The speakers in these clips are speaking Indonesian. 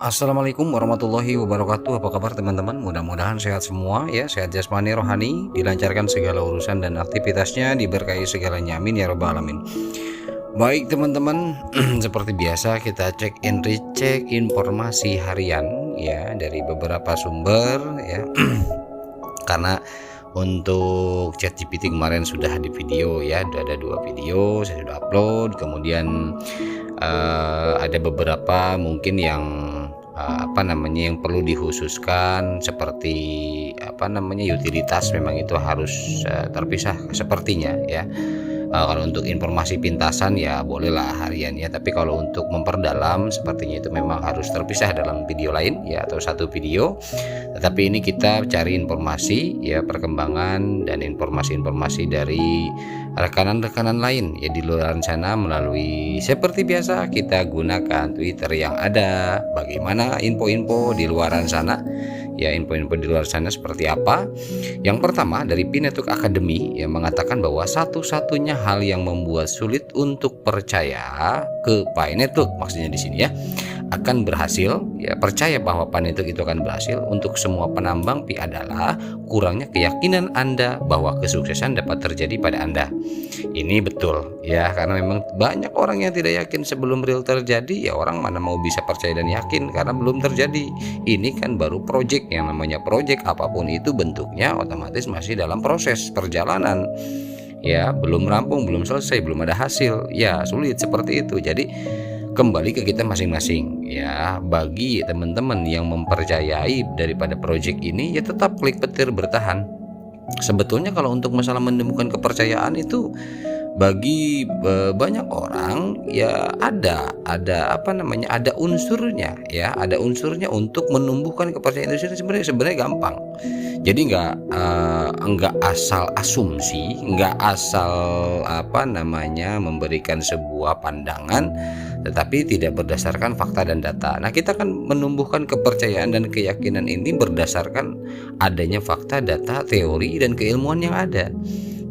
Assalamualaikum warahmatullahi wabarakatuh. Apa kabar teman-teman? Mudah-mudahan sehat semua ya, sehat jasmani rohani, dilancarkan segala urusan dan aktivitasnya, diberkahi segalanya, amin ya rabbal alamin. Baik teman-teman, seperti biasa kita cek and recheck informasi harian ya dari beberapa sumber ya. Karena untuk ChatGPT kemarin sudah di video ya, ada 2 video saya sudah upload. Kemudian ada beberapa mungkin yang yang perlu dikhususkan, seperti utilitas memang itu harus terpisah sepertinya ya. Kalau untuk informasi pintasan ya bolehlah harian ya, tapi kalau untuk memperdalam sepertinya itu memang harus terpisah dalam video lain ya, atau satu video. Tetapi ini kita cari informasi ya, perkembangan dan informasi-informasi dari rekanan-rekanan lain ya di luar sana, melalui seperti biasa kita gunakan Twitter yang ada. Bagaimana info-info di luar sana ya, info-info di luar sana seperti apa. Yang pertama dari P-Network Academy yang mengatakan bahwa satu-satunya hal yang membuat sulit untuk percaya ke P-Network, maksudnya di sini ya, akan berhasil ya, percaya bahwa P-Network itu akan berhasil untuk semua penambang Pi adalah kurangnya keyakinan Anda bahwa kesuksesan dapat terjadi pada Anda. Ini betul ya, karena memang banyak orang yang tidak yakin sebelum real terjadi ya. Orang mana mau bisa percaya dan yakin karena belum terjadi. Ini kan baru project, yang namanya project apapun itu bentuknya otomatis masih dalam proses perjalanan ya, belum rampung, belum selesai, belum ada hasil ya, sulit seperti itu. Jadi kembali ke kita masing-masing ya. Bagi teman-teman yang mempercayai daripada project ini ya, tetap klik petir bertahan. Sebetulnya kalau untuk masalah menemukan kepercayaan itu bagi banyak orang ya ada unsurnya ya, ada unsurnya untuk menumbuhkan kepercayaan itu sebenarnya gampang. Jadi nggak asal asumsi, nggak asal memberikan sebuah pandangan tetapi tidak berdasarkan fakta dan data. Nah, kita kan menumbuhkan kepercayaan dan keyakinan ini berdasarkan adanya fakta, data, teori dan keilmuan yang ada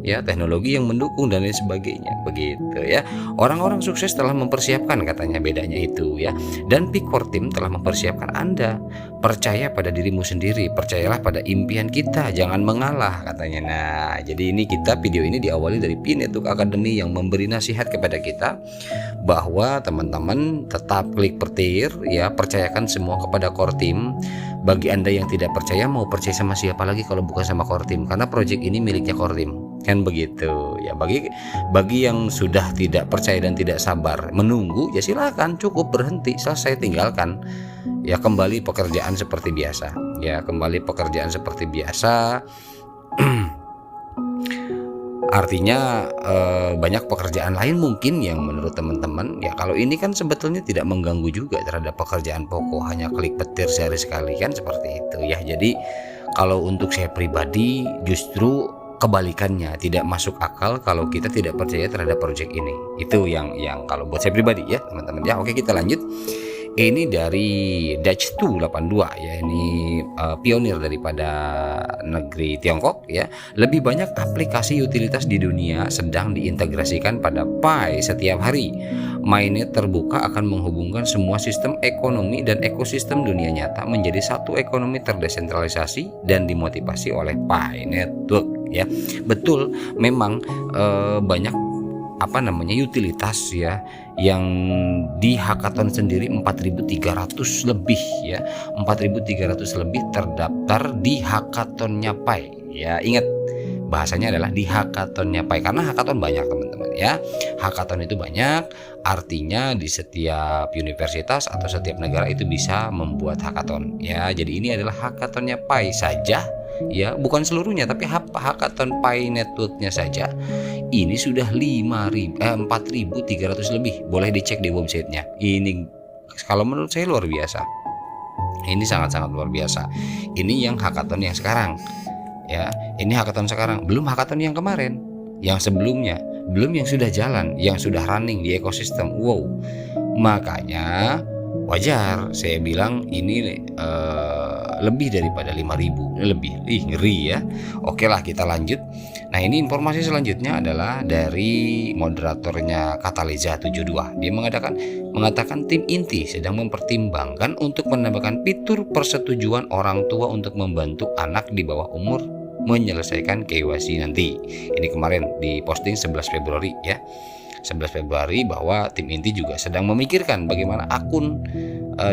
ya, teknologi yang mendukung dan lain sebagainya, begitu ya. Orang-orang sukses telah mempersiapkan, katanya bedanya itu ya. Dan Peak Core Team telah mempersiapkan Anda. Percaya pada dirimu sendiri, percayalah pada impian kita, jangan mengalah, katanya. Nah, jadi ini video ini diawali dari P-Network Academy yang memberi nasihat kepada kita bahwa teman-teman tetap klik petir ya, percayakan semua kepada Core Team. Bagi Anda yang tidak percaya, mau percaya sama siapa lagi kalau bukan sama Core Team, karena project ini miliknya Core Team, kan begitu ya. Bagi yang sudah tidak percaya dan tidak sabar menunggu ya, silakan, cukup berhenti, selesai, tinggalkan ya, kembali pekerjaan seperti biasa ya, kembali pekerjaan seperti biasa. Artinya banyak pekerjaan lain mungkin yang menurut teman-teman ya, kalau ini kan sebetulnya tidak mengganggu juga terhadap pekerjaan pokok, hanya klik petir sehari sekali kan, seperti itu ya. Jadi kalau untuk saya pribadi justru kebalikannya, tidak masuk akal kalau kita tidak percaya terhadap project ini. Itu yang kalau buat saya pribadi ya teman-teman ya. Oke, kita lanjut. Ini dari Dutch 282 ya, ini pionir daripada negeri Tiongkok ya. Lebih banyak aplikasi utilitas di dunia sedang diintegrasikan pada Pi setiap hari. Mainnet terbuka akan menghubungkan semua sistem ekonomi dan ekosistem dunia nyata menjadi satu ekonomi terdesentralisasi dan dimotivasi oleh Pi Network ya. Betul, memang banyak utilitas ya yang di hackathon sendiri 4.300 lebih ya, 4.300 lebih terdaftar di hackathonnya Pi ya. Ingat, bahasanya adalah di hackathonnya Pi, karena hackathon banyak teman-teman ya. Hackathon itu banyak, artinya di setiap universitas atau setiap negara itu bisa membuat hackathon ya. Jadi ini adalah hackathonnya Pi saja ya, bukan seluruhnya, tapi hackathon Pi Networknya saja ini sudah 4.300 lebih. Boleh dicek di websitenya. Ini kalau menurut saya luar biasa, ini sangat-sangat luar biasa. Ini yang hackathon yang sekarang ya, ini hackathon sekarang, belum hackathon yang kemarin, yang sebelumnya, belum yang sudah jalan, yang sudah running di ekosistem. Wow, makanya wajar saya bilang ini lebih daripada 5.000 lebih. Ngeri ya. Oke lah, kita lanjut. Nah, ini informasi selanjutnya adalah dari moderatornya Kataleza72. Dia mengatakan tim inti sedang mempertimbangkan untuk menambahkan fitur persetujuan orang tua untuk membantu anak di bawah umur menyelesaikan KYC nanti. Ini kemarin di posting 11 Februari ya. 11 Februari bahwa tim inti juga sedang memikirkan bagaimana akun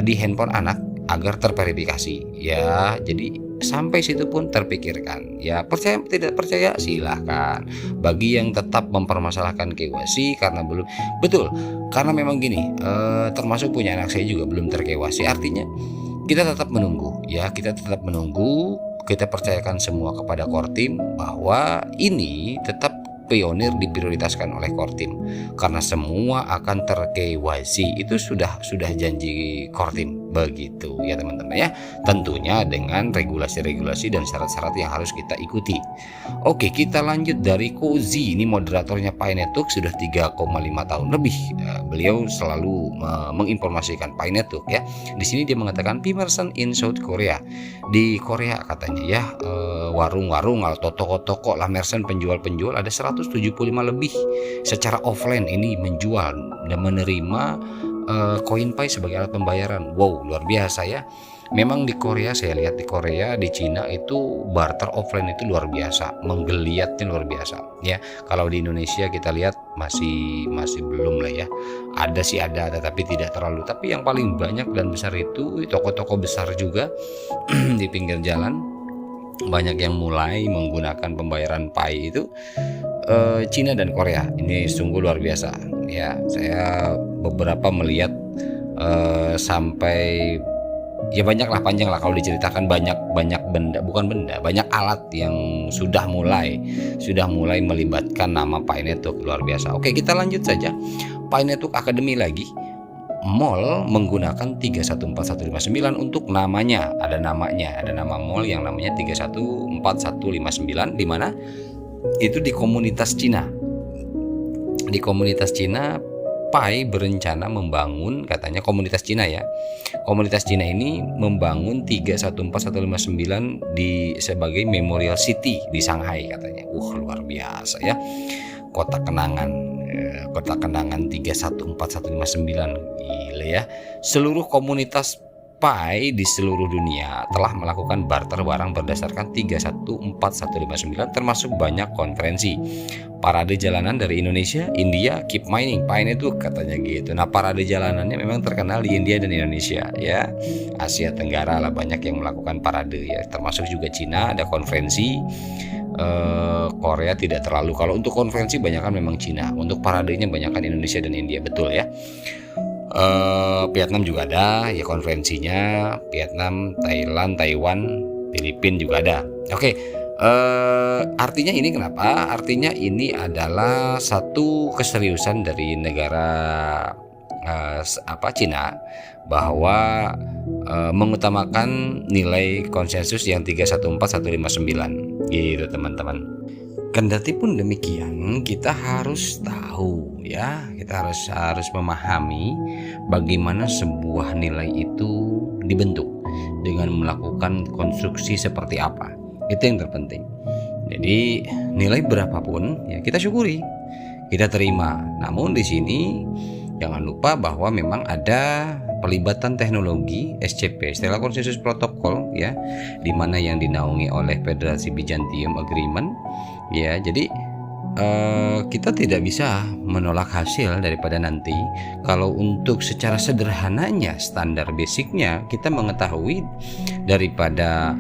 di handphone anak agar terverifikasi ya. Jadi sampai situ pun terpikirkan ya. Percaya tidak percaya silahkan. Bagi yang tetap mempermasalahkan KYC karena belum betul, karena memang gini, termasuk punya anak saya juga belum ter-KYC, artinya kita tetap menunggu ya. Kita tetap menunggu, kita percayakan semua kepada Kortim bahwa ini tetap pionir diprioritaskan oleh Kortim karena semua akan ter-KYC. Itu sudah janji Kortim begitu ya teman-teman ya, tentunya dengan regulasi-regulasi dan syarat-syarat yang harus kita ikuti. Oke, kita lanjut dari Cozy. Ini moderatornya Pi Network, sudah 3,5 tahun lebih beliau selalu menginformasikan Pi Network ya. Di sini dia mengatakan Pimerson in South Korea, di Korea katanya ya, warung-warung atau toko-toko lah, merchant, penjual-penjual ada 175 lebih secara offline ini menjual dan menerima koin Pi sebagai alat pembayaran. Wow, luar biasa ya. Memang di Korea, saya lihat di Korea, di Cina itu barter offline itu luar biasa, menggeliatnya luar biasa ya. Kalau di Indonesia kita lihat masih belum lah ya. Ada sih ada tapi tidak terlalu. Tapi yang paling banyak dan besar itu toko-toko besar juga di pinggir jalan, banyak yang mulai menggunakan pembayaran Pi itu Cina dan Korea. Ini sungguh luar biasa ya. Saya beberapa melihat sampai ya banyak lah, panjang lah kalau diceritakan, banyak banyak alat yang sudah mulai melibatkan nama Pi Network, luar biasa. Oke, kita lanjut saja. Pi Network Academy lagi. Mall menggunakan 314159 untuk namanya. Ada nama mall yang namanya 314159, di mana itu di komunitas Cina. Di komunitas Cina, Pi berencana membangun, katanya komunitas Cina ya. Komunitas Cina ini membangun 314159 sebagai Memorial City di Shanghai katanya. Luar biasa ya. Kota kenangan 314159, gila ya. Seluruh komunitas Pi di seluruh dunia telah melakukan barter barang berdasarkan 314159, termasuk banyak konferensi. Parade jalanan dari Indonesia, India, keep mining Pi Network katanya gitu. Nah, parade jalanannya memang terkenal di India dan Indonesia ya. Asia Tenggara lah banyak yang melakukan parade ya, termasuk juga Cina ada konferensi. Korea tidak terlalu. Kalau untuk konferensi banyakkan memang Cina, untuk paradenya banyakkan Indonesia dan India, betul ya. Vietnam juga ada ya konferensinya, Vietnam, Thailand, Taiwan, Filipina juga ada. Oke, artinya ini kenapa? Artinya ini adalah satu keseriusan dari negara Cina bahwa mengutamakan nilai konsensus yang 314159 gitu teman-teman. Kendati pun demikian, kita harus tahu ya, kita harus memahami bagaimana sebuah nilai itu dibentuk dengan melakukan konstruksi seperti apa. Itu yang terpenting. Jadi nilai berapapun ya kita syukuri, kita terima. Namun di sini jangan lupa bahwa memang ada pelibatan teknologi SCP, Stellar Consensus Protocol ya, di mana yang dinaungi oleh Federasi Byzantium Agreement ya. Jadi kita tidak bisa menolak hasil daripada nanti. Kalau untuk secara sederhananya, standar basicnya kita mengetahui daripada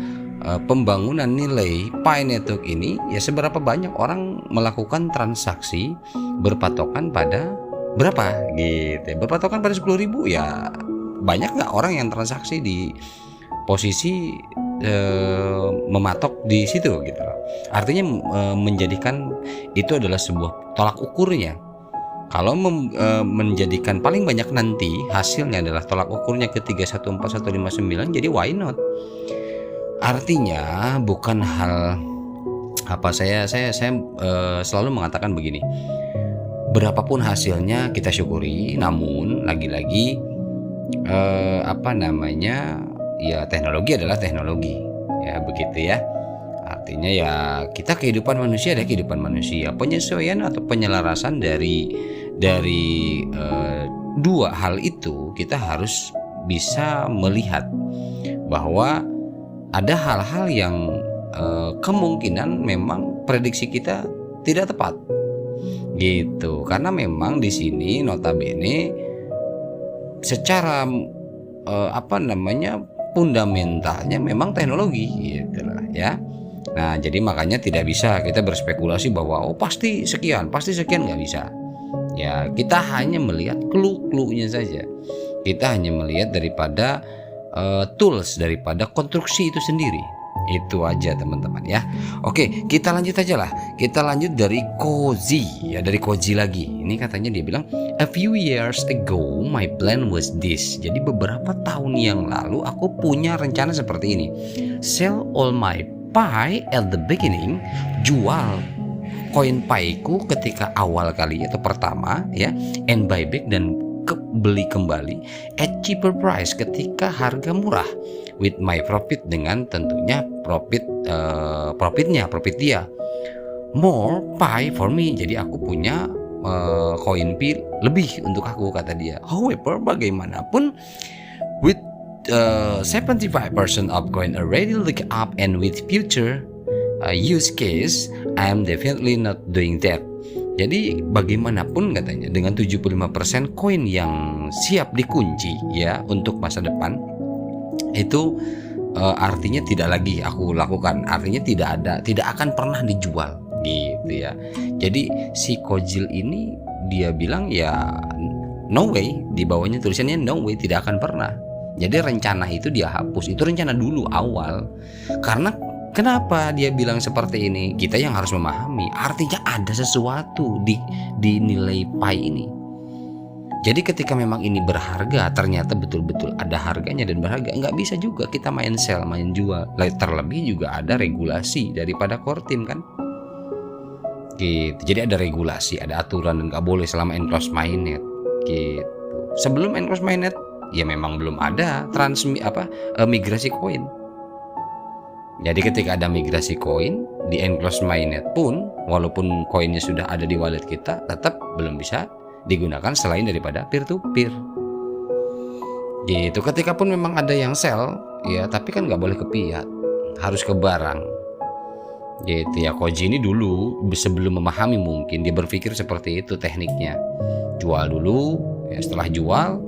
pembangunan nilai Pi Network ini ya, seberapa banyak orang melakukan transaksi berpatokan pada berapa gitu, berpatokan pada 10.000 ya. Banyak nggak orang yang transaksi di posisi mematok di situ gitu loh. Artinya menjadikan itu adalah sebuah tolak ukurnya. Kalau menjadikan paling banyak nanti hasilnya adalah tolak ukurnya ke 314159, jadi why not? Artinya bukan hal apa, saya selalu mengatakan begini, berapapun hasilnya kita syukuri, namun lagi-lagi ya teknologi adalah teknologi, ya begitu ya. Artinya ya kita kehidupan manusia adalah kehidupan manusia. Penyesuaian atau penyelarasan dari dua hal itu, kita harus bisa melihat bahwa ada hal-hal yang kemungkinan memang prediksi kita tidak tepat gitu, karena memang di sini notabene secara fundamentalnya memang teknologi gitu lah ya. Nah jadi makanya tidak bisa kita berspekulasi bahwa pasti sekian nggak bisa ya. Kita hanya melihat clue-cluenya saja, kita hanya melihat daripada tools, daripada konstruksi itu sendiri. Itu aja teman-teman ya. Oke, kita lanjut aja lah. Kita lanjut dari Koji ya, dari Koji lagi. Ini katanya dia bilang, a few years ago my plan was this. Jadi beberapa tahun yang lalu aku punya rencana seperti ini. Sell all my pie at the beginning. Jual koin pie-ku ketika awal kali atau pertama ya, and buy back, dan beli kembali at cheaper price ketika harga murah, with my profit, dengan tentunya profit dia, more pie for me. Jadi aku punya koin pie lebih untuk aku, kata dia. However, bagaimanapun with 75% of coin already look up, and with future use case I am definitely not doing that. Jadi bagaimanapun katanya, dengan 75% koin yang siap dikunci ya untuk masa depan, itu artinya tidak lagi aku lakukan, artinya tidak akan pernah dijual gitu ya. Jadi si Kojil ini dia bilang ya no way, di bawahnya tulisannya no way, tidak akan pernah. Jadi rencana itu dia hapus, itu rencana dulu awal. Karena kenapa dia bilang seperti ini? Kita yang harus memahami, artinya ada sesuatu di nilai pie ini. Jadi ketika memang ini berharga, ternyata betul-betul ada harganya dan berharga, nggak bisa juga kita main sell, main jual. Terlebih juga ada regulasi daripada core team kan. Gitu. Jadi ada regulasi, ada aturan, dan nggak boleh selama enclose mainnet. Gitu. Sebelum enclose mainnet, ya memang belum ada migrasi koin. Jadi ketika ada migrasi koin di enclose mainnet pun, walaupun koinnya sudah ada di wallet kita, tetap belum bisa digunakan selain daripada peer to peer. Gitu. Ketika pun memang ada yang sell, ya tapi kan nggak boleh ke fiat, harus ke barang. Gitu ya. Koji ini dulu sebelum memahami mungkin dia berpikir seperti itu tekniknya. Jual dulu, ya setelah jual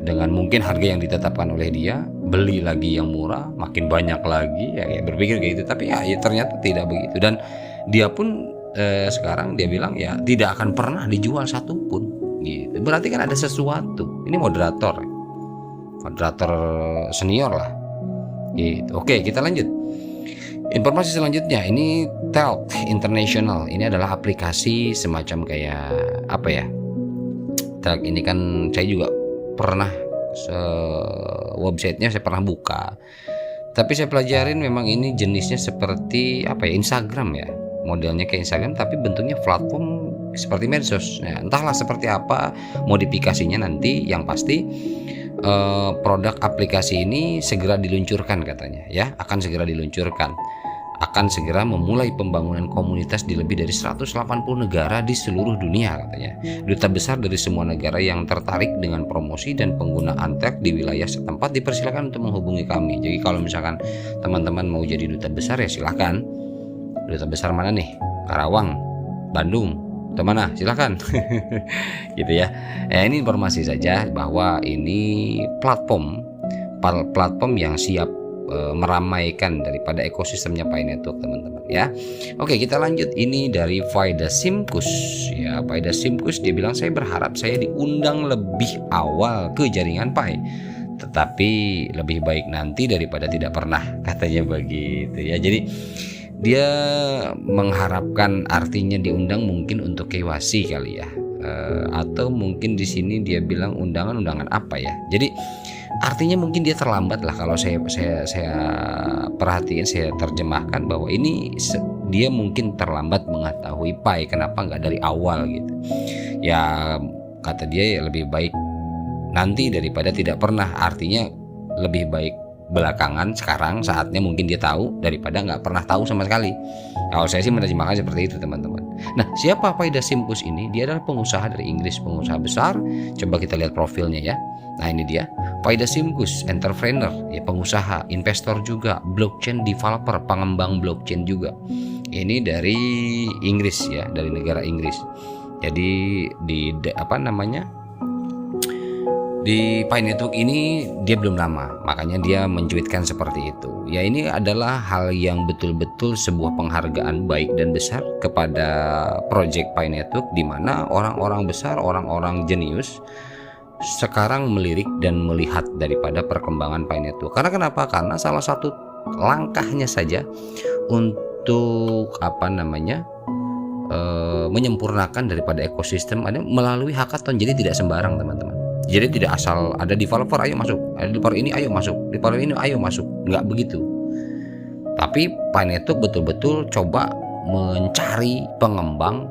dengan mungkin harga yang ditetapkan oleh dia, beli lagi yang murah, makin banyak lagi, ya berpikir kayak gitu. Tapi ya ternyata tidak begitu, dan dia pun sekarang dia bilang ya tidak akan pernah dijual satupun gitu. Berarti kan ada sesuatu. Ini moderator senior lah gitu. Oke, kita lanjut. Informasi selanjutnya ini Telt International. Ini adalah aplikasi semacam kayak apa ya, Telt ini kan saya juga pernah websitenya saya pernah buka, tapi saya pelajarin memang ini jenisnya seperti apa ya, Instagram ya, modelnya kayak Instagram tapi bentuknya platform seperti medsos. Nah, entahlah seperti apa modifikasinya nanti, yang pasti produk aplikasi ini segera diluncurkan katanya ya, akan segera diluncurkan, akan segera memulai pembangunan komunitas di lebih dari 180 negara di seluruh dunia katanya. Duta besar dari semua negara yang tertarik dengan promosi dan penggunaan tag di wilayah setempat dipersilakan untuk menghubungi kami. Jadi kalau misalkan teman-teman mau jadi duta besar ya silakan. Duta besar mana nih? Karawang, Bandung, atau mana? Silakan. Gitu ya. Ini informasi saja bahwa ini platform yang siap meramaikan daripada ekosistemnya Pi Network teman-teman ya. Oke, kita lanjut. Ini dari Faida Simkus ya. Faida Simkus dia bilang, saya berharap saya diundang lebih awal ke jaringan Pi, tetapi lebih baik nanti daripada tidak pernah, katanya begitu ya. Jadi dia mengharapkan artinya diundang mungkin untuk KYC kali ya, atau mungkin di sini dia bilang undangan apa ya. Jadi artinya mungkin dia terlambat lah, kalau saya perhatiin, saya terjemahkan bahwa ini dia mungkin terlambat mengetahui Pi, kenapa nggak dari awal gitu ya. Kata dia ya lebih baik nanti daripada tidak pernah, artinya lebih baik belakangan sekarang saatnya mungkin dia tahu daripada nggak pernah tahu sama sekali. Kalau saya sih menerjemahkan seperti itu teman-teman. Nah, siapa Faidah Simkus ini? Dia adalah pengusaha dari Inggris, pengusaha besar. Coba kita lihat profilnya ya. Nah, ini dia Faidah Simkus, entrepreneur, ya pengusaha, investor juga, blockchain developer, pengembang blockchain juga. Ini dari Inggris ya, dari negara Inggris. Jadi di di Pi Network ini dia belum lama, makanya dia mencuitkan seperti itu. Ya, ini adalah hal yang betul-betul sebuah penghargaan baik dan besar kepada project Pi Network, di mana orang-orang besar, orang-orang jenius sekarang melirik dan melihat daripada perkembangan Pi Network. Karena kenapa? Karena salah satu langkahnya saja untuk menyempurnakan daripada ekosistem ada melalui hackathon. Jadi tidak sembarang teman-teman. Jadi tidak asal ada developer ayo masuk, ada developer ini ayo masuk, developer ini ayo masuk, nggak begitu. Tapi Pi Network betul-betul coba mencari pengembang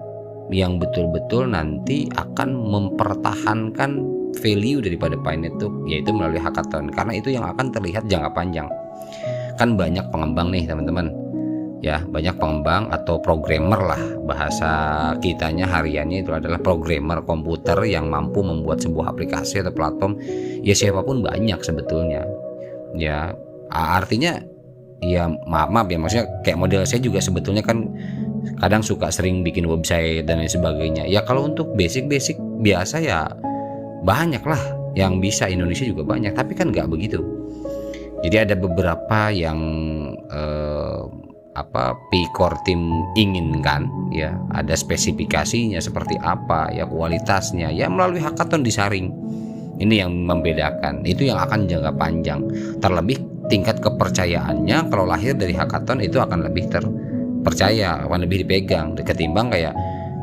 yang betul-betul nanti akan mempertahankan value daripada Pi Network, yaitu melalui hackathon. Karena itu yang akan terlihat jangka panjang. Kan banyak pengembang nih teman-teman. Ya, banyak pengembang atau programmer lah, bahasa kitanya hariannya itu adalah programmer komputer yang mampu membuat sebuah aplikasi atau platform. Ya, siapapun banyak sebetulnya. Ya, artinya ya maaf ya, maksudnya kayak model saya juga sebetulnya kan kadang suka sering bikin website dan lain sebagainya. Ya, kalau untuk basic biasa ya banyak lah yang bisa, Indonesia juga banyak, tapi kan nggak begitu. Jadi ada beberapa yang Core Team inginkan ya, ada spesifikasinya seperti apa ya, kualitasnya ya, melalui hackathon disaring. Ini yang membedakan, itu yang akan jangka panjang. Terlebih tingkat kepercayaannya kalau lahir dari hackathon itu akan lebih terpercaya, akan lebih dipegang ketimbang kayak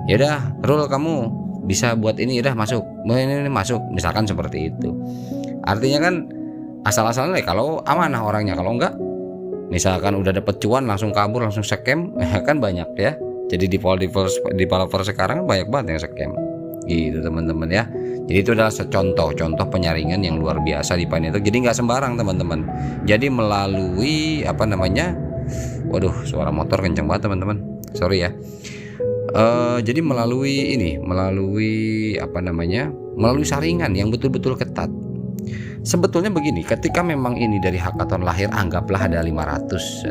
ya udah Rul kamu bisa buat ini, udah masuk ini masuk, misalkan seperti itu. Artinya kan asal-asalan kalau amanah orangnya, kalau enggak misalkan udah dapet cuan langsung kabur, langsung scam kan banyak ya. Jadi developer sekarang banyak banget yang scam gitu teman-teman ya. Jadi itu adalah contoh penyaringan yang luar biasa di Pi Network. Jadi nggak sembarang teman-teman. Jadi melalui waduh suara motor kenceng banget teman-teman, sorry ya. Jadi melalui melalui saringan yang betul-betul ketat. Sebetulnya begini, ketika memang ini dari hackathon lahir, anggaplah ada 500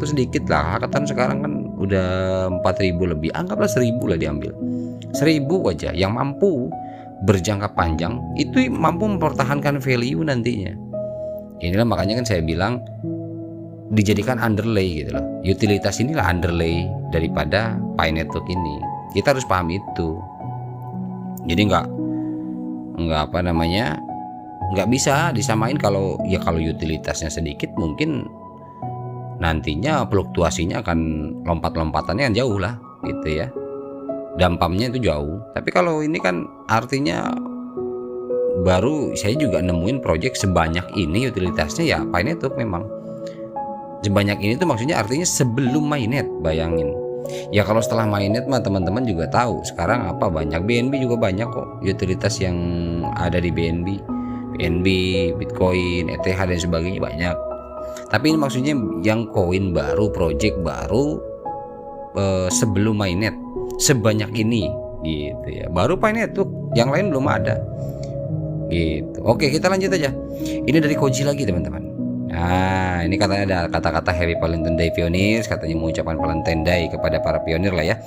sedikit lah. Hackathon sekarang kan udah 4.000 lebih, anggaplah 1.000 lah diambil. 1.000 aja yang mampu berjangka panjang, itu mampu mempertahankan value nantinya. Inilah makanya kan saya bilang dijadikan underlay gitu loh. Utilitas inilah underlay daripada Pi Network ini. Kita harus paham itu. Jadi nggak bisa disamain. Kalau utilitasnya sedikit mungkin nantinya fluktuasinya akan lompat-lompatannya kan jauh lah gitu ya, dampaknya itu jauh. Tapi kalau ini kan artinya baru saya juga nemuin project sebanyak ini utilitasnya ya Pi Network. Memang sebanyak ini tuh maksudnya artinya sebelum mainnet, bayangin. Ya kalau setelah mainnet mah teman-teman juga tahu sekarang banyak BNB juga banyak kok utilitas yang ada di BNB, Bitcoin, ETH dan sebagainya banyak. Tapi ini maksudnya yang koin baru, project baru sebelum mainnet sebanyak ini gitu ya. Baru Pi Network, yang lain belum ada gitu. Oke, kita lanjut aja. Ini dari Koji lagi teman-teman. Nah, ini katanya ada kata-kata Happy Valentine Day Pioneers, katanya mengucapkan Valentine Day kepada para pionir lah ya.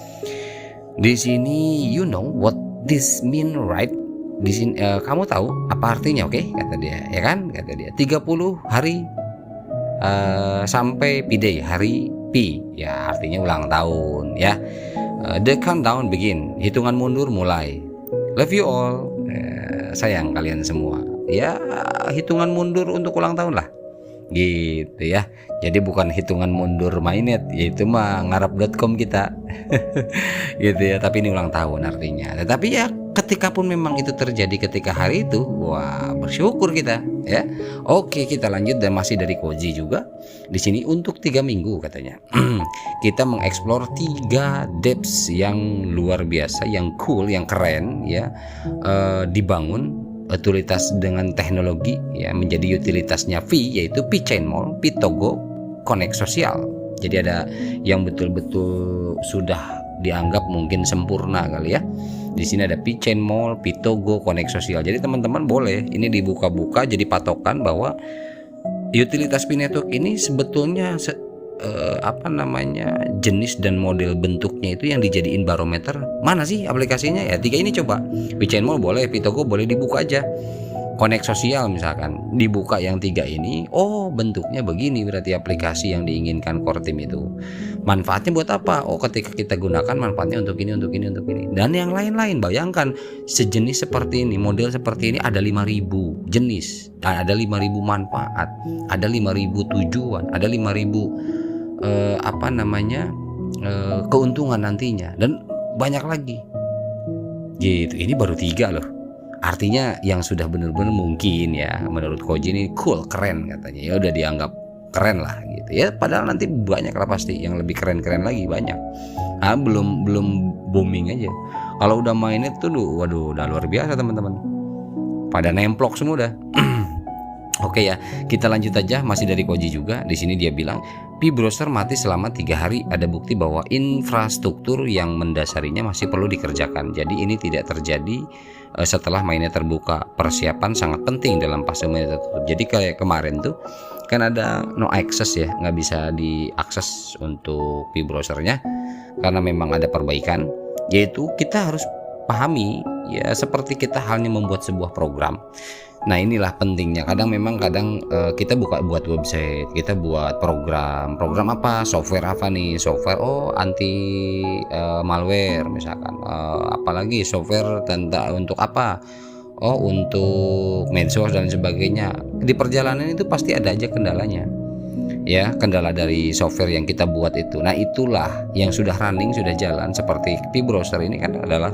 Di sini you know what this mean right? Di sini kamu tahu apa artinya, oke? Kata dia, ya kan? Kata dia 30 hari sampai P-Day, hari P, ya artinya ulang tahun ya. The countdown begin, hitungan mundur mulai. Love you all, sayang kalian semua. Ya, hitungan mundur untuk ulang tahun lah. Gitu ya. Jadi bukan hitungan mundur mainnet, yaitu mah ngarap.com kita. Gitu ya, tapi ini ulang tahun artinya. Tetapi ya ketika pun memang itu terjadi ketika hari itu, wah bersyukur kita ya. Oke, kita lanjut dan masih dari Koji juga. Di sini untuk 3 minggu katanya. Kita mengeksplor 3 dApps yang luar biasa, yang cool, yang keren ya, dibangun utilitas dengan teknologi ya menjadi utilitasnya V, yaitu P-Chain Mall, Pitogo, Connect Sosial. Jadi ada yang betul-betul sudah dianggap mungkin sempurna kali ya. Di sini ada P-Chain Mall, Pitogo, Connect Sosial. Jadi teman-teman boleh ini dibuka-buka jadi patokan bahwa utilitas P-Network ini sebetulnya jenis dan model bentuknya itu yang dijadiin barometer mana sih aplikasinya ya. 3 ini coba, P-Chain Mall boleh, Pitogo boleh dibuka aja, Connect Sosial misalkan dibuka yang 3 ini, oh bentuknya begini berarti aplikasi yang diinginkan core team itu. Manfaatnya buat apa? Oh ketika kita gunakan manfaatnya untuk ini, untuk ini, untuk ini, dan yang lain-lain. Bayangkan sejenis seperti ini, model seperti ini ada 5.000 jenis, ada 5.000 manfaat, ada 5.000 tujuan, ada 5.000 keuntungan nantinya, dan banyak lagi gitu. Ini baru 3 loh, artinya yang sudah benar-benar mungkin ya menurut Koji ini cool, keren katanya, ya udah dianggap keren lah gitu ya, padahal nanti banyak lah pasti yang lebih keren-keren lagi, banyak. Belum booming aja, kalau udah mainnya tuh waduh udah luar biasa teman-teman, pada nemplok semua udah. Oke ya, kita lanjut aja, masih dari Koji juga. Di sini dia bilang P-Browser mati selama 3 hari. Ada bukti bahwa infrastruktur yang mendasarinya masih perlu dikerjakan. Jadi ini tidak terjadi setelah mainnya terbuka. Persiapan sangat penting dalam fase mainnya tertutup. Jadi kayak kemarin tuh kan ada no access ya, nggak bisa diakses untuk P-Browsernya karena memang ada perbaikan. Yaitu kita harus pahami ya, seperti kita halnya membuat sebuah program. Nah inilah pentingnya, kadang kita buat website, kita buat program apa, software apa nih, software anti malware misalkan, apalagi software untuk apa, untuk medsos dan sebagainya. Di perjalanan itu pasti ada aja kendalanya ya, kendala dari software yang kita buat itu. Nah itulah yang sudah running, sudah jalan, seperti P-Browser ini kan adalah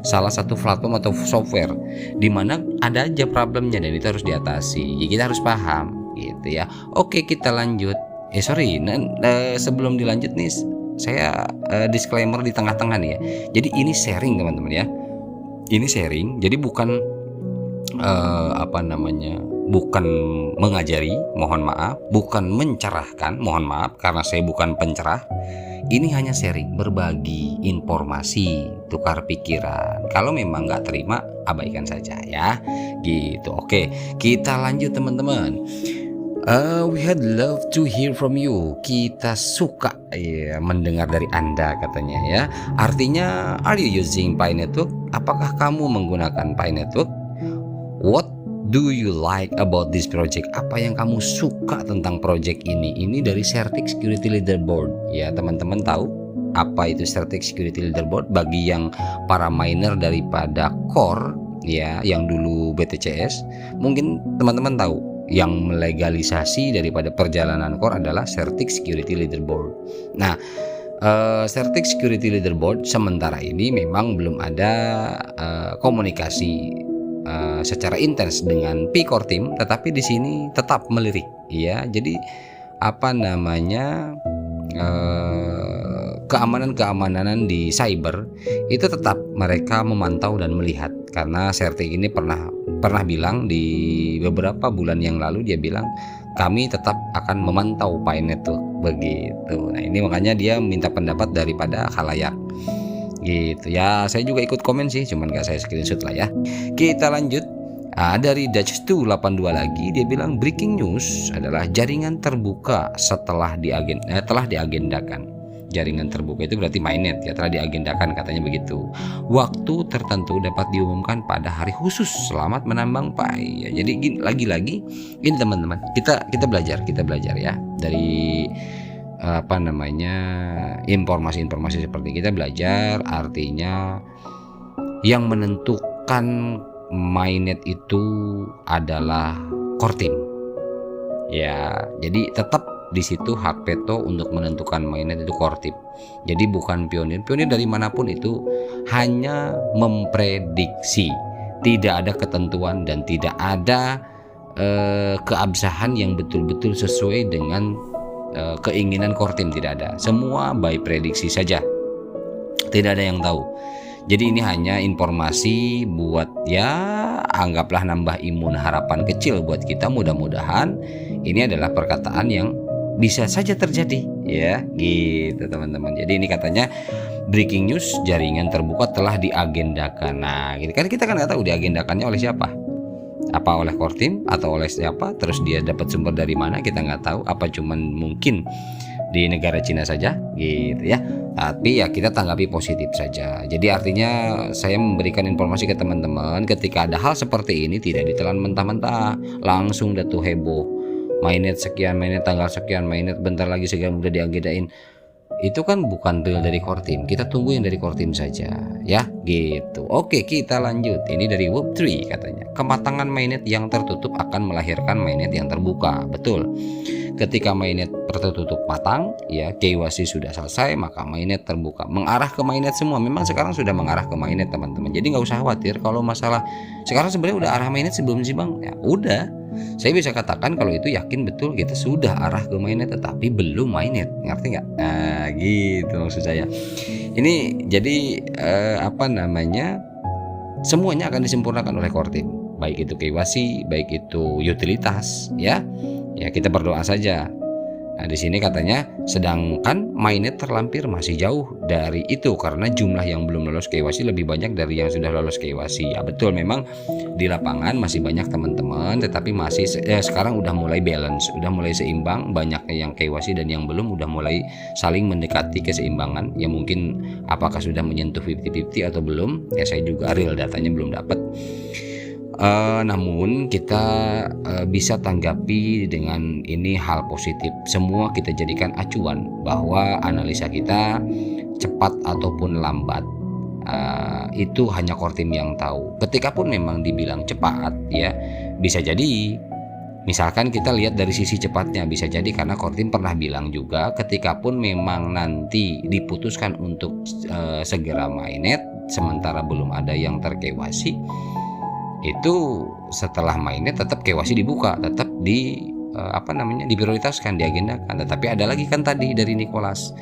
salah satu platform atau software di mana ada aja problemnya dan itu harus diatasi ya, kita harus paham gitu ya. Oke kita lanjut, sebelum dilanjut nih saya disclaimer di tengah-tengah nih ya. Jadi ini sharing teman-teman ya, ini sharing, jadi bukan bukan mengajari, mohon maaf, bukan mencerahkan, mohon maaf karena saya bukan pencerah. Ini hanya sharing, berbagi informasi, tukar pikiran. Kalau memang nggak terima, abaikan saja ya, gitu. Oke, kita lanjut teman-teman. We had love to hear from you. Kita suka ya mendengar dari Anda katanya ya. Artinya, are you using Pi Network? Apakah kamu menggunakan Pi Network? What do you like about this project? Apa yang kamu suka tentang project ini? Ini dari Certic Security Leaderboard. Ya, teman-teman tahu apa itu Certic Security Leaderboard? Bagi yang para miner daripada core ya, yang dulu BTCS, mungkin teman-teman tahu yang melegalisasi daripada perjalanan core adalah Certic Security Leaderboard. Nah, Certic Security Leaderboard sementara ini memang belum ada komunikasi secara intens dengan P-Core Team, tetapi di sini tetap melirik ya. Jadi keamanan di cyber itu tetap mereka memantau dan melihat, karena Certic ini pernah bilang di beberapa bulan yang lalu, dia bilang kami tetap akan memantau Pi Network begitu. Nah ini makanya dia minta pendapat daripada khalayak gitu ya. Saya juga ikut komen sih, cuman gak saya screenshot lah ya. Kita lanjut. Dari Dutch 282 lagi, dia bilang breaking news adalah jaringan terbuka telah diagendakan. Jaringan terbuka itu berarti mainnet ya, telah diagendakan katanya begitu. Waktu tertentu dapat diumumkan pada hari khusus. Selamat menambang Pi ya. Jadi lagi-lagi ini teman-teman, kita belajar ya dari informasi-informasi seperti kita belajar. Artinya yang menentukan mainnet itu adalah core team ya. Jadi tetap di situ hak veto untuk menentukan mainnet itu core team. Jadi bukan pionir dari manapun, itu hanya memprediksi, tidak ada ketentuan dan tidak ada keabsahan yang betul-betul sesuai dengan keinginan core team, tidak ada. Semua by prediksi saja, tidak ada yang tahu. Jadi ini hanya informasi buat ya anggaplah nambah imun, harapan kecil buat kita. Mudah-mudahan ini adalah perkataan yang bisa saja terjadi ya gitu teman-teman. Jadi ini katanya breaking news, jaringan terbuka telah diagendakan. Nah gitu kan, kita kan nggak tahu diagendakannya oleh siapa, apa oleh Kortim atau oleh siapa, terus dia dapat sumber dari mana kita nggak tahu, apa cuman mungkin di negara Cina saja gitu ya. Tapi ya kita tanggapi positif saja. Jadi artinya saya memberikan informasi ke teman-teman, ketika ada hal seperti ini tidak ditelan mentah-mentah, langsung dah tuh heboh, mainnet sekian, mainnet tanggal sekian, mainnet bentar lagi segala udah diagendain. Itu kan bukan real dari Kortim, kita tunggu yang dari Kortim saja ya gitu. Oke, kita lanjut. Ini dari Web3 katanya, kematangan mainnet yang tertutup akan melahirkan mainnet yang terbuka. Betul, ketika mainnet tertutup matang ya, KYC sudah selesai, maka mainnet terbuka, mengarah ke mainnet semua. Memang sekarang sudah mengarah ke mainnet teman-teman, jadi nggak usah khawatir kalau masalah sekarang. Sebenarnya udah arah mainnet sebelum sih bang ya, udah saya bisa katakan kalau itu yakin betul kita sudah arah ke mainnet, tetapi belum mainnet, ngerti nggak? Nah gitu maksud saya. Ini jadi apa namanya, semuanya akan disempurnakan oleh Kortim, baik itu KYC, baik itu utilitas ya. Ya kita berdoa saja. Nah di sini katanya sedangkan mainnet terlampir masih jauh dari itu karena jumlah yang belum lolos KYC lebih banyak dari yang sudah lolos KYC. Ya betul, memang di lapangan masih banyak teman-teman, tetapi masih sekarang udah mulai balance, udah mulai seimbang, banyaknya yang KYC dan yang belum udah mulai saling mendekati keseimbangan. Ya mungkin apakah sudah menyentuh 50-50 atau belum, ya saya juga real datanya belum dapat. Namun kita bisa tanggapi dengan ini hal positif. Semua kita jadikan acuan bahwa analisa kita cepat ataupun lambat itu hanya Kortim yang tahu. Ketika pun memang dibilang cepat ya, bisa jadi misalkan kita lihat dari sisi cepatnya, bisa jadi karena Kortim pernah bilang juga ketika pun memang nanti diputuskan untuk segera mainnet sementara belum ada yang ter-KYC, itu setelah mainnet tetap KYC dibuka, tetap di diprioritaskan, diagendakan. Tetapi ada lagi kan tadi dari Nicholas,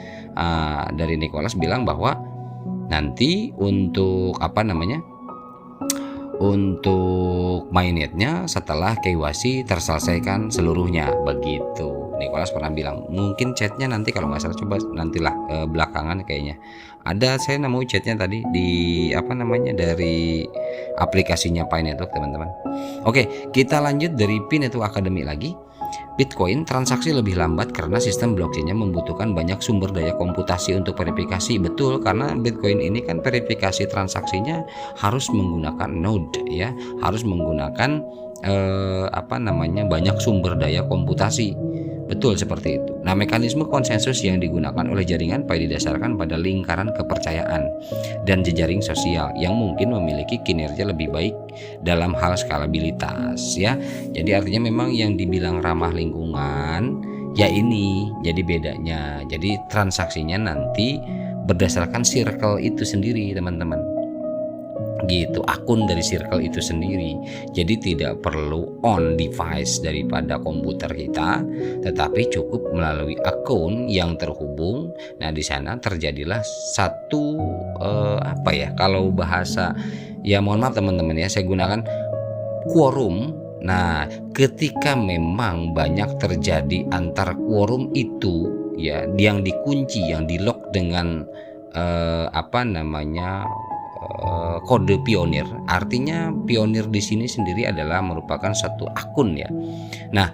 bilang bahwa nanti untuk untuk mainnetnya setelah KYC terselesaikan seluruhnya, begitu. Nicholas pernah bilang, mungkin chatnya nanti kalau nggak salah, coba nantilah belakangan kayaknya ada, saya nemu chatnya tadi di dari aplikasinya Pi Network teman-teman. Oke, kita lanjut dari Pi Network Academy lagi. Bitcoin transaksi lebih lambat karena sistem blockchain-nya membutuhkan banyak sumber daya komputasi untuk verifikasi. Betul, karena Bitcoin ini kan verifikasi transaksinya harus menggunakan node ya, harus menggunakan banyak sumber daya komputasi. Betul seperti itu. Nah, mekanisme konsensus yang digunakan oleh jaringan Pi didasarkan pada lingkaran kepercayaan dan jejaring sosial yang mungkin memiliki kinerja lebih baik dalam hal skalabilitas ya. Jadi artinya memang yang dibilang ramah lingkungan ya ini jadi bedanya. Jadi transaksinya nanti berdasarkan circle itu sendiri teman-teman. Gitu, akun dari circle itu sendiri. Jadi tidak perlu on device daripada komputer kita, tetapi cukup melalui akun yang terhubung. Nah, di sana terjadilah satu kalau bahasa ya mohon maaf teman-teman ya, saya gunakan quorum. Nah, ketika memang banyak terjadi antar quorum itu ya, yang dikunci, yang di lock dengan kode pionir. Artinya pionir di sini sendiri adalah merupakan satu akun ya. Nah,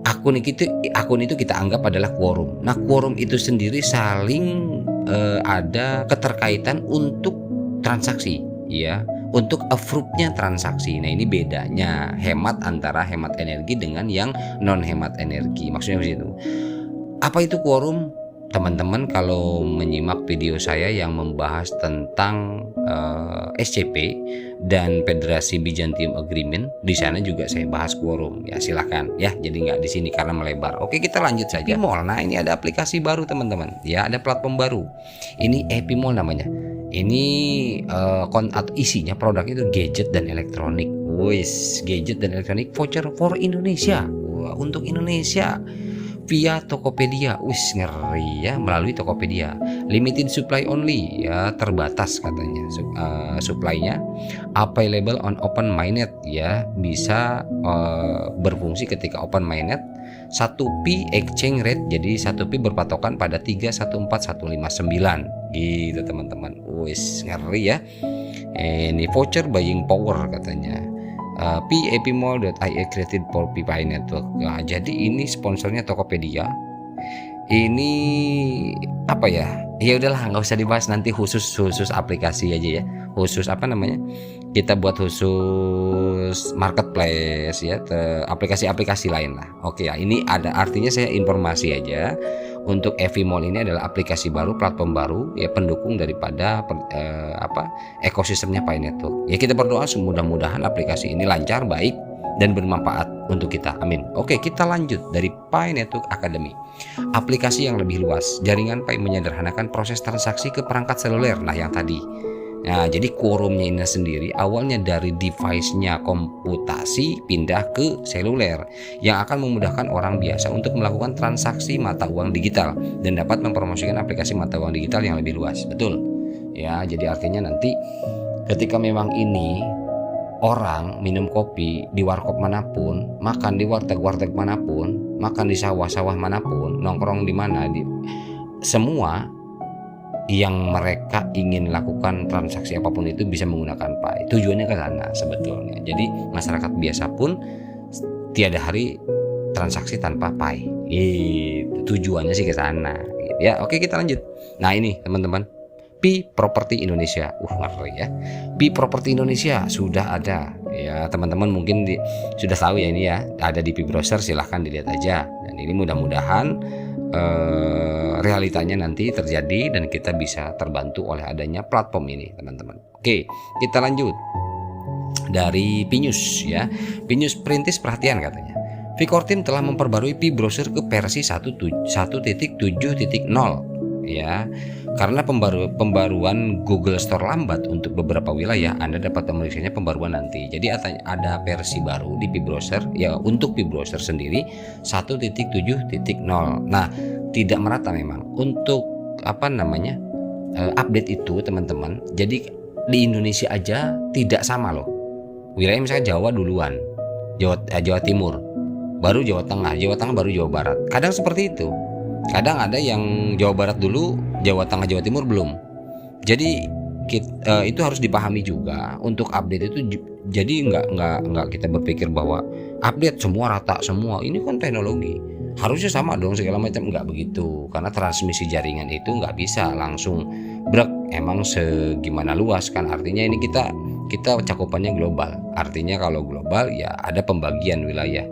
akun itu kita anggap adalah quorum. Nah, quorum itu sendiri saling ada keterkaitan untuk transaksi ya, untuk approve-nya transaksi. Nah, ini bedanya hemat antara hemat energi dengan yang non hemat energi. Maksudnya begitu. Apa itu quorum? Teman-teman kalau menyimak video saya yang membahas tentang SCP dan Federasi Byzantium Agreement, di sana juga saya bahas quorum ya, silahkan ya, jadi nggak di sini karena melebar. Oke, kita lanjut saja. Epimol. Nah, ini ada aplikasi baru teman-teman ya, ada platform baru, ini Epimol namanya. Ini atau isinya produknya itu gadget dan elektronik. Gadget dan elektronik voucher for Indonesia. Wah, untuk Indonesia via Tokopedia. Wis, ngeri ya, melalui Tokopedia. Limited supply only ya, terbatas katanya supply-nya. Available on open mainnet ya, bisa berfungsi ketika open mainnet. 1P exchange rate, jadi 1P berpatokan pada 314159 gitu teman-teman. Wis, ngeri ya. Ini voucher buying power katanya. PAPmall.ie created for PPI Network. Nah, jadi ini sponsornya Tokopedia. Ini apa ya? Ya udahlah, nggak usah dibahas, nanti khusus aplikasi aja ya. Khusus apa namanya? Kita buat khusus marketplace ya, aplikasi-aplikasi lain lah. Oke ya, ini ada artinya saya informasi aja. Untuk Evimall ini adalah aplikasi baru, platform baru ya, pendukung daripada ekosistemnya Pi Network. Ya kita berdoa mudah-mudahan aplikasi ini lancar, baik dan bermanfaat untuk kita. Amin. Oke, kita lanjut dari Pi Network Academy. Aplikasi yang lebih luas. Jaringan Pi menyederhanakan proses transaksi ke perangkat seluler. Nah, yang tadi. Nah, jadi quorumnya ini sendiri awalnya dari device-nya komputasi pindah ke seluler yang akan memudahkan orang biasa untuk melakukan transaksi mata uang digital dan dapat mempromosikan aplikasi mata uang digital yang lebih luas. Betul. Ya, jadi artinya nanti ketika memang ini orang minum kopi di warkop manapun, makan di warteg manapun, makan di sawah-sawah manapun, nongkrong di mana, semua yang mereka ingin lakukan transaksi apapun itu bisa menggunakan Pi. Tujuannya ke sana sebetulnya. Jadi masyarakat biasa pun tiada hari transaksi tanpa Pi. Tujuannya sih ke sana. Gitu ya. Oke, kita lanjut. Nah, ini teman-teman, Pi Property Indonesia. Ngeri ya. Pi Property Indonesia sudah ada. Ya, teman-teman mungkin sudah tahu ya ini ya. Ada di Pi Browser, silahkan dilihat aja. Dan ini mudah-mudahan realitanya nanti terjadi dan kita bisa terbantu oleh adanya platform ini, teman-teman. Oke, kita lanjut dari Pinews ya. Pinews Perintis perhatian katanya. Vicor Team telah memperbarui Pi Browser ke versi 1.7.0 ya. Karena pembaruan Google Store lambat untuk beberapa wilayah, Anda dapat memeriksanya pembaruan nanti. Jadi ada versi baru di Pi Browser ya, untuk Pi Browser sendiri 1.7.0. Nah, tidak merata memang untuk update itu, teman-teman. Jadi di Indonesia aja tidak sama loh. Wilayah misalnya Jawa duluan, Jawa Timur, baru Jawa Tengah baru Jawa Barat. Kadang seperti itu. Kadang ada yang Jawa Barat dulu, Jawa Tengah, Jawa Timur belum. Jadi itu harus dipahami juga untuk update itu. Jadi nggak kita berpikir bahwa update semua rata semua. Ini kan teknologi, harusnya sama dong segala macam. Nggak begitu, karena transmisi jaringan itu nggak bisa langsung brek. Emang segimana luas kan, artinya ini kita cakupannya global. Artinya kalau global ya ada pembagian wilayah.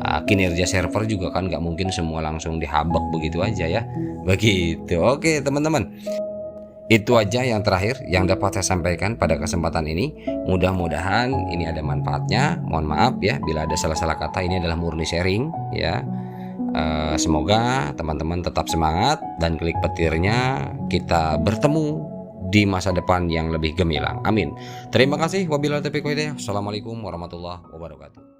Kinerja server juga kan nggak mungkin semua langsung dihabek begitu aja ya, begitu. Oke teman-teman, itu aja yang terakhir yang dapat saya sampaikan pada kesempatan ini. Mudah-mudahan ini ada manfaatnya. Mohon maaf ya bila ada salah-salah kata, ini adalah murni sharing ya. Semoga teman-teman tetap semangat dan klik petirnya. Kita bertemu di masa depan yang lebih gemilang. Amin. Terima kasih. Wabillahi taufiq wal hidayah. Assalamualaikum warahmatullahi wabarakatuh.